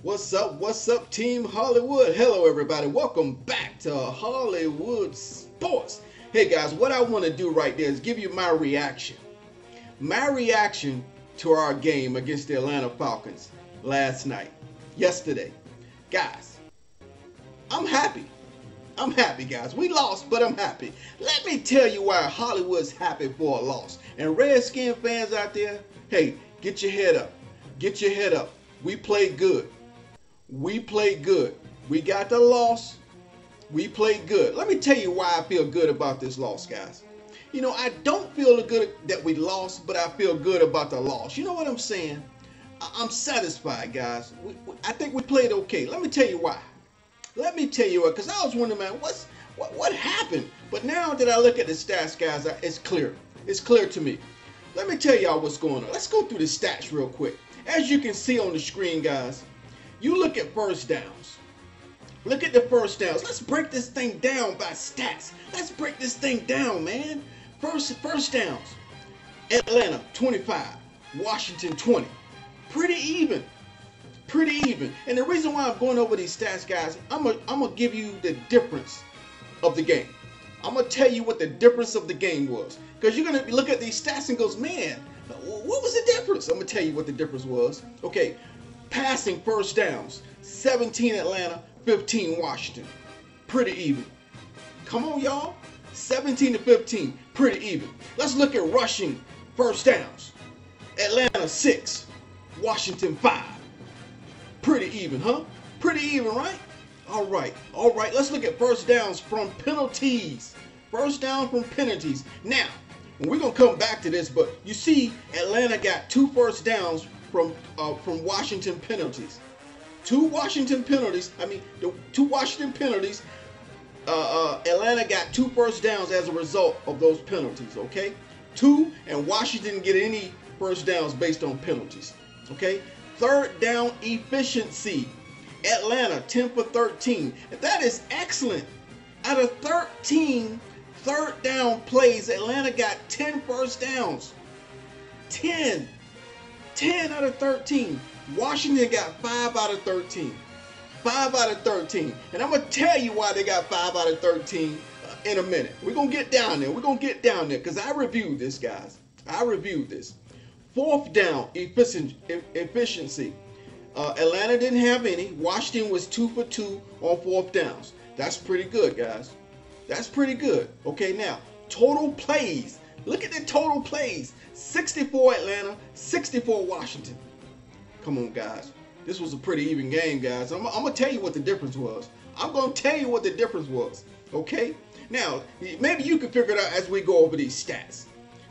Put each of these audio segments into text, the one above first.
What's up, Team Hollywood? Hello, everybody. Welcome back to Hollywood Sports. Hey, guys, what I want to do right there is give you my reaction. My reaction to our game against the Atlanta Falcons yesterday. Guys, I'm happy. I'm happy, guys. We lost, but I'm happy. Let me tell you why Hollywood's happy for a loss. And Redskins fans out there, hey, get your head up. Get your head up. We played good. We played good. We got the loss. We played good. Let me tell you why I feel good about this loss, guys. You know, I don't feel good that we lost, but I feel good about the loss. You know what I'm saying? I'm satisfied, guys. I think we played okay. Let me tell you why. Let me tell you what, because I was wondering, man, what happened? But now that I look at the stats, guys, it's clear. It's clear to me. Let me tell y'all what's going on. Let's go through the stats real quick. As you can see on the screen, guys, you look at first downs. Look at the first downs. Let's break this thing down by stats. Let's break this thing down, man. First downs. Atlanta, 25. Washington, 20. Pretty even. Pretty even. And the reason why I'm going over these stats, guys, I'm gonna give you the difference of the game. I'm gonna tell you what the difference of the game was. Because you're gonna look at these stats and goes, man, what was the difference? I'm gonna tell you what the difference was. Okay. Passing first downs, 17 Atlanta, 15 Washington. Pretty even. Come on, y'all. 17 to 15, pretty even. Let's look at rushing first downs. Atlanta 6, Washington 5. Pretty even, huh? Pretty even, right? All right. Let's look at first downs from penalties. First down from penalties. Now, we're gonna come back to this, but you see, Atlanta got 2 first downs from Washington penalties. 2 Washington penalties. The 2 Washington penalties. Atlanta got 2 first downs as a result of those penalties. Okay, 2, and Washington didn't get any first downs based on penalties. Okay, third down efficiency. Atlanta 10 for 13. That is excellent. Out of 13 third down plays, Atlanta got 10 first downs. 10 out of 13. Washington got 5 out of 13. 5 out of 13. And I'm going to tell you why they got 5 out of 13 in a minute. We're going to get down there. We're going to get down there because I reviewed this, guys. I reviewed this. Fourth down efficiency. Atlanta didn't have any. Washington was 2 for 2 on fourth downs. That's pretty good, guys. That's pretty good. Okay, now, total plays. Look at the total plays. 64 Atlanta, 64 Washington. Come on, guys. This was a pretty even game, guys. I'm going to tell you what the difference was. I'm going to tell you what the difference was. Okay? Now, maybe you can figure it out as we go over these stats.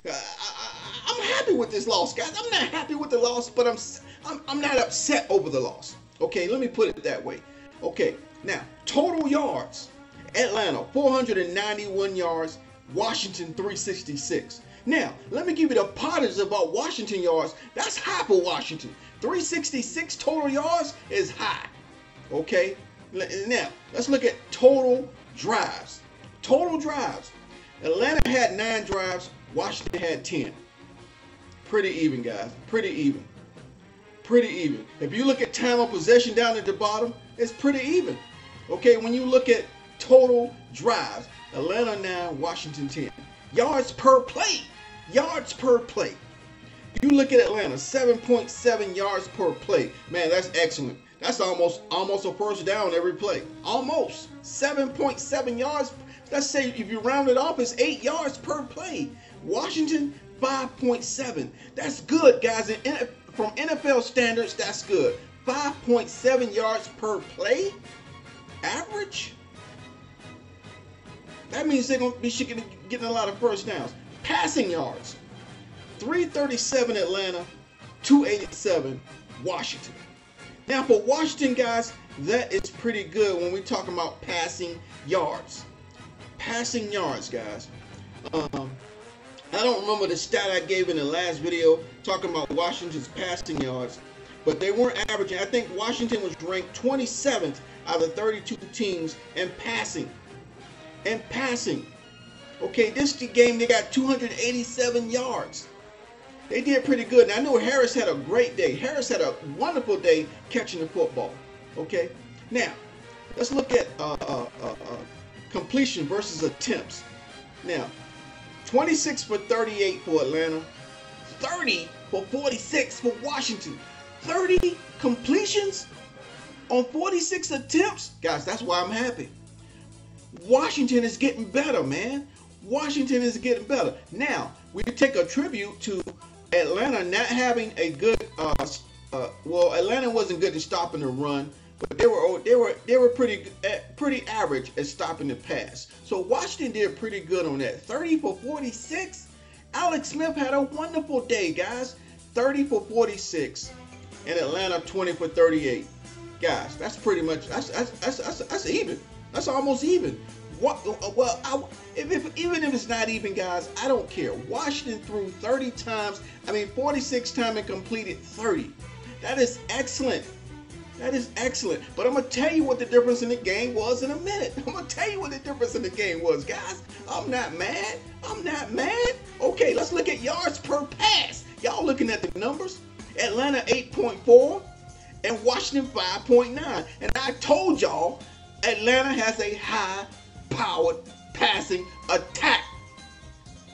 I'm happy with this loss, guys. I'm not happy with the loss, but I'm not upset over the loss. Okay, let me put it that way. Okay, now, total yards. Atlanta, 491 yards. Washington, 366. Now, let me give you the positives about Washington yards. That's high for Washington. 366 total yards is high. Okay? Now, let's look at total drives. Total drives. Atlanta had 9 drives. Washington had 10. Pretty even, guys. Pretty even. Pretty even. If you look at time of possession down at the bottom, it's pretty even. Okay, when you look at total drives, Atlanta 9, Washington 10. Yards per play. Yards per play. You look at Atlanta, 7.7 yards per play. Man, that's excellent. That's almost a first down every play. Almost. 7.7 yards. Let's say if you round it off, it's 8 yards per play. Washington, 5.7. That's good, guys. From NFL standards, that's good. 5.7 yards per play? Average? That means they're going to be getting a lot of first downs. Passing yards. 337 Atlanta, 287 Washington. Now for Washington, guys, that is pretty good when we're talking about passing yards. Passing yards, guys. I don't remember the stat I gave in the last video talking about Washington's passing yards, but they weren't averaging. I think Washington was ranked 27th out of 32 teams in passing. Okay, this game they got 287 yards. They did pretty good. And I know Harris had a great day. Harris had a wonderful day catching the football. Okay. Now, let's look at completion versus attempts. Now, 26 for 38 for Atlanta, 30 for 46 for Washington. 30 completions on 46 attempts. Guys, that's why I'm happy. Washington is getting better, man. Washington is getting better. Now, we take a tribute to Atlanta not having a good well, Atlanta wasn't good at stopping the run, but they were pretty average at stopping the pass. So Washington did pretty good on that. 30 for 46. Alex Smith had a wonderful day, guys. 30 for 46, and Atlanta 20 for 38. Guys, that's pretty much that's even. That's almost even. Even if it's not even, guys, I don't care. Washington threw 30 times. 46 times and completed 30. That is excellent. That is excellent. But I'm going to tell you what the difference in the game was in a minute. I'm going to tell you what the difference in the game was, guys. I'm not mad. I'm not mad. Okay, let's look at yards per pass. Y'all looking at the numbers. Atlanta 8.4 and Washington 5.9. And I told y'all Atlanta has a high-powered passing attack.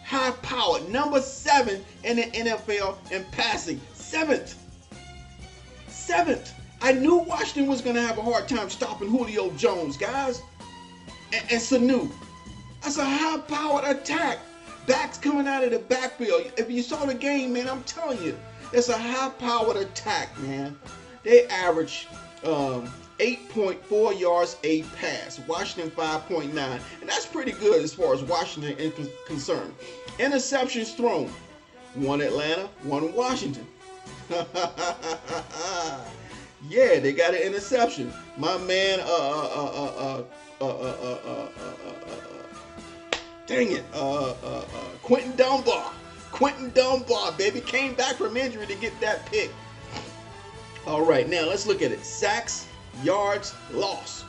High-powered. Number 7 in the NFL in passing. Seventh. I knew Washington was going to have a hard time stopping Julio Jones, guys. And Sanu. That's a high-powered attack. Backs coming out of the backfield. If you saw the game, man, I'm telling you, it's a high-powered attack, man. They average 8.4 yards a pass. Washington 5.9. And that's pretty good as far as Washington is concerned. Interceptions thrown. 1 Atlanta, 1 Washington. Yeah, they got an interception. My man, dang it, Quentin Dunbar, baby, came back from injury to get that pick. All right, now let's look at it. Sacks, yards, loss.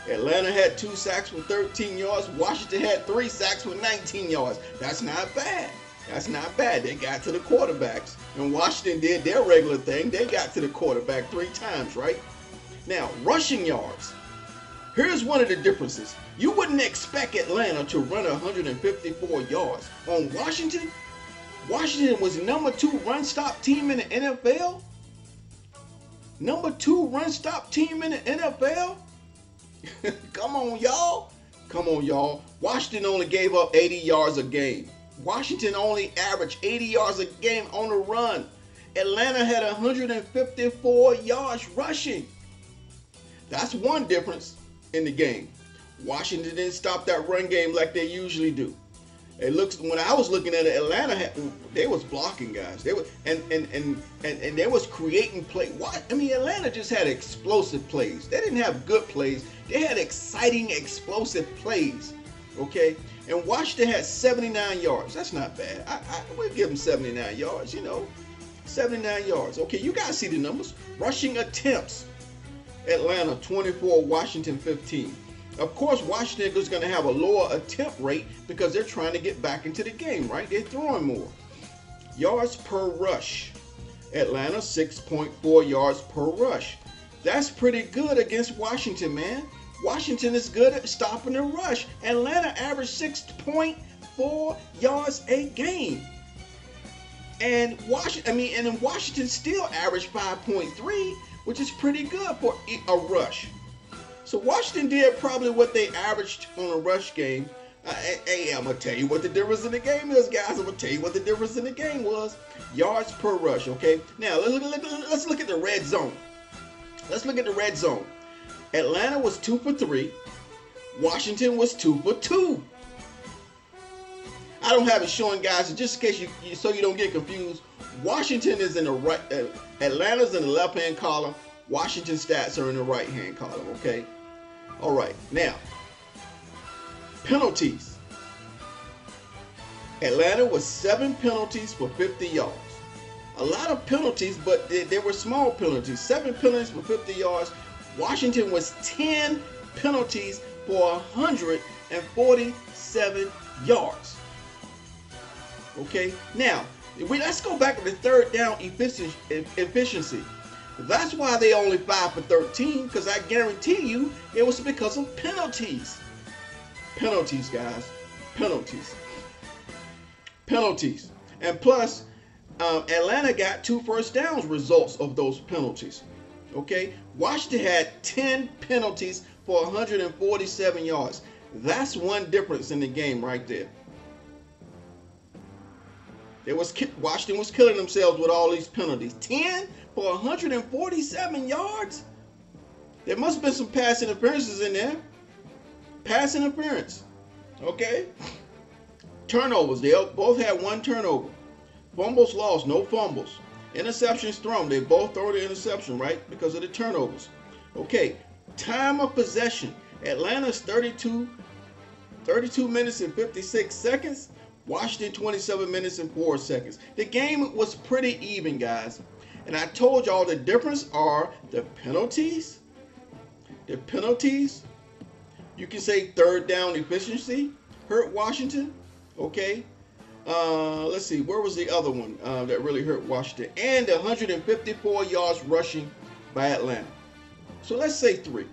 Atlanta had 2 sacks for 13 yards. Washington had 3 sacks for 19 yards. That's not bad. That's not bad. They got to the quarterbacks. And Washington did their regular thing. They got to the quarterback 3 times, right? Now, rushing yards. Here's one of the differences. You wouldn't expect Atlanta to run 154 yards. On Washington, Washington was number 2 run-stop team in the NFL. Number 2 run-stop team in the NFL. Come on, y'all. Come on, y'all. Washington only gave up 80 yards a game. Washington only averaged 80 yards a game on the run. Atlanta had 154 yards rushing. That's one difference in the game. Washington didn't stop that run game like they usually do. It looks, when I was looking at it, Atlanta they was blocking, guys. They were and they was creating play. What? Atlanta just had explosive plays. They didn't have good plays. They had exciting, explosive plays. Okay. And Washington had 79 yards. That's not bad. We'll give them 79 yards, 79 yards. Okay, you guys see the numbers. Rushing attempts. Atlanta 24, Washington 15. Of course, Washington is going to have a lower attempt rate because they're trying to get back into the game, right? They're throwing more. Yards per rush. Atlanta 6.4 yards per rush. That's pretty good against Washington, man. Washington is good at stopping the rush. Atlanta averaged 6.4 yards a game. And Washington still averaged 5.3, which is pretty good for a rush. So Washington did probably what they averaged on a rush game. Hey, I'm going to tell you what the difference in the game is, guys. I'm going to tell you what the difference in the game was. Yards per rush, okay? Now, let's look at the red zone. Let's look at the red zone. Atlanta was 2 for 3. Washington was 2 for 2. I don't have it showing, guys, just in case so you don't get confused. Washington is in the right, Atlanta's in the left-hand column. Washington stats are in the right-hand column, okay? All right, now, penalties. Atlanta was 7 penalties for 50 yards. A lot of penalties, but they were small penalties. 7 penalties for 50 yards. Washington was 10 penalties for 147 yards. Okay, now Let's go back to the third down efficiency. That's why they only 5 for 13, because I guarantee you it was because of penalties. Penalties, guys. Penalties. Penalties. And plus, Atlanta got 2 first downs results of those penalties. Okay? Washington had 10 penalties for 147 yards. That's one difference in the game right there. Washington was killing themselves with all these penalties. 10 for 147 yards? There must have been some pass interferences in there. Pass interference. Okay? Turnovers. They both had 1 turnover. Fumbles lost. No fumbles. Interceptions thrown. They both throw the interception, right? Because of the turnovers. Okay. Time of possession. Atlanta's 32 minutes and 56 seconds. Washington 27 minutes and 4 seconds. The game was pretty even, guys. And I told y'all the difference are the penalties. The penalties. You can say third down efficiency hurt Washington. Okay. Let's see. Where was the other one that really hurt Washington? And 154 yards rushing by Atlanta. So let's say 3.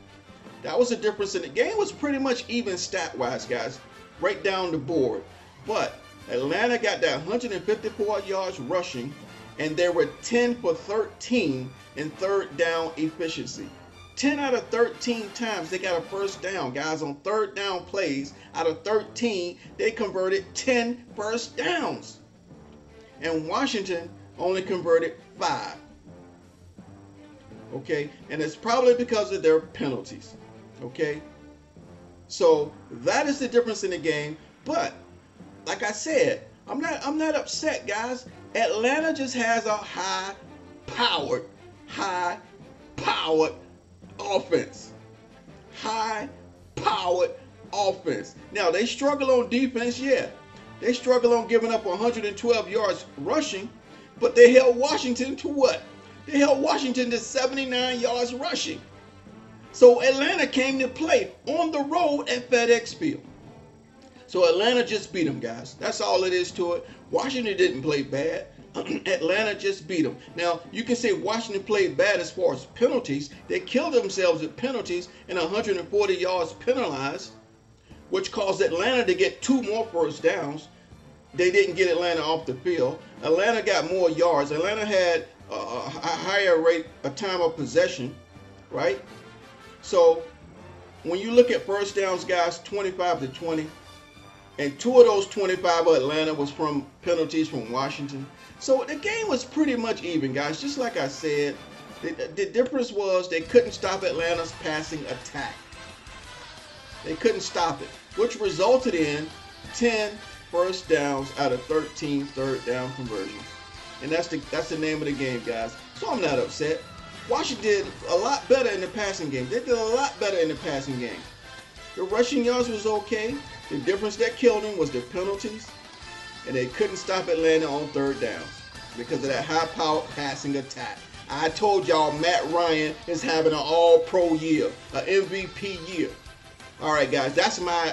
That was the difference in the game. Was pretty much even stat-wise, guys. Right down the board. But Atlanta got that 154 yards rushing, and they were 10 for 13 in third down efficiency. 10 out of 13 times they got a first down, guys. On third down plays, out of 13, they converted 10 first downs. And Washington only converted 5. Okay? And it's probably because of their penalties. Okay? So that is the difference in the game. But like I said, I'm not upset, guys. Atlanta just has a high-powered offense. High-powered offense. Now, they struggle on defense, yeah. They struggle on giving up 112 yards rushing, but they held Washington to what? They held Washington to 79 yards rushing. So Atlanta came to play on the road at FedEx Field. So Atlanta just beat them, guys. That's all it is to it. Washington didn't play bad. Atlanta just beat them. Now, you can say Washington played bad as far as penalties. They killed themselves with penalties and 140 yards penalized, which caused Atlanta to get 2 more first downs. They didn't get Atlanta off the field. Atlanta got more yards. Atlanta had a higher rate of time of possession, right? So when you look at first downs, guys, 25 to 20. And 2 of those 25 of Atlanta was from penalties from Washington. So the game was pretty much even, guys. Just like I said, the difference was they couldn't stop Atlanta's passing attack. They couldn't stop it, which resulted in 10 first downs out of 13 third down conversions. And that's the name of the game, guys. So I'm not upset. Washington did a lot better in the passing game. They did a lot better in the passing game. The rushing yards was okay. The difference that killed them was the penalties, and they couldn't stop Atlanta on third downs because of that high-powered passing attack. I told y'all Matt Ryan is having an all-pro year, an MVP year. All right, guys, that's my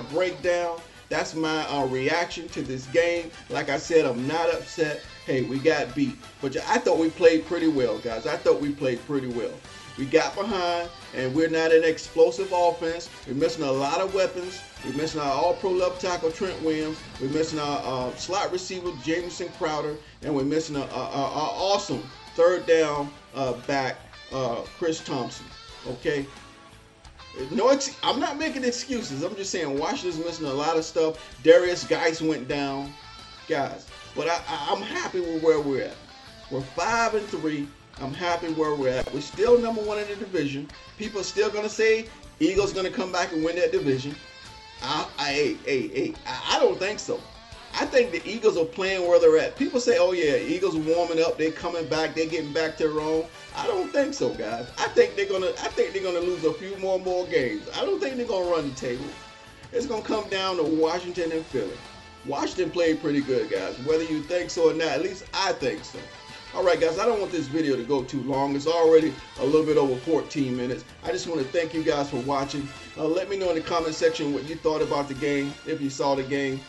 breakdown. That's my reaction to this game. Like I said, I'm not upset. Hey, we got beat, but I thought we played pretty well, guys. I thought we played pretty well. We got behind, and we're not an explosive offense. We're missing a lot of weapons. We're missing our all-pro left tackle, Trent Williams. We're missing our slot receiver, Jamison Crowder. And we're missing our awesome third down back, Chris Thompson. Okay? No, I'm not making excuses. I'm just saying Washington's missing a lot of stuff. Darius Geis went down. Guys, but I'm happy with where we're at. We're 5-3. I'm happy where we're at. We're still number 1 in the division. People are still going to say Eagles going to come back and win that division. I don't think so. I think the Eagles are playing where they're at. People say, oh yeah, Eagles are warming up, they're coming back, they're getting back to their own. I don't think so, guys. I think they're gonna lose a few more games. I don't think they're gonna run the table. It's gonna come down to Washington and Philly. Washington played pretty good, guys. Whether you think so or not, at least I think so. All right, guys, I don't want this video to go too long. It's already a little bit over 14 minutes. I just want to thank you guys for watching. Let me know in the comment section what you thought about the game, if you saw the game.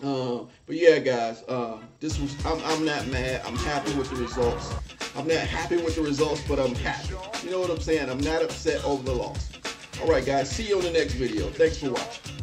But yeah, guys, I'm not mad. I'm happy with the results. I'm not happy with the results, but I'm happy. You know what I'm saying? I'm not upset over the loss. All right, guys. See you on the next video. Thanks for watching.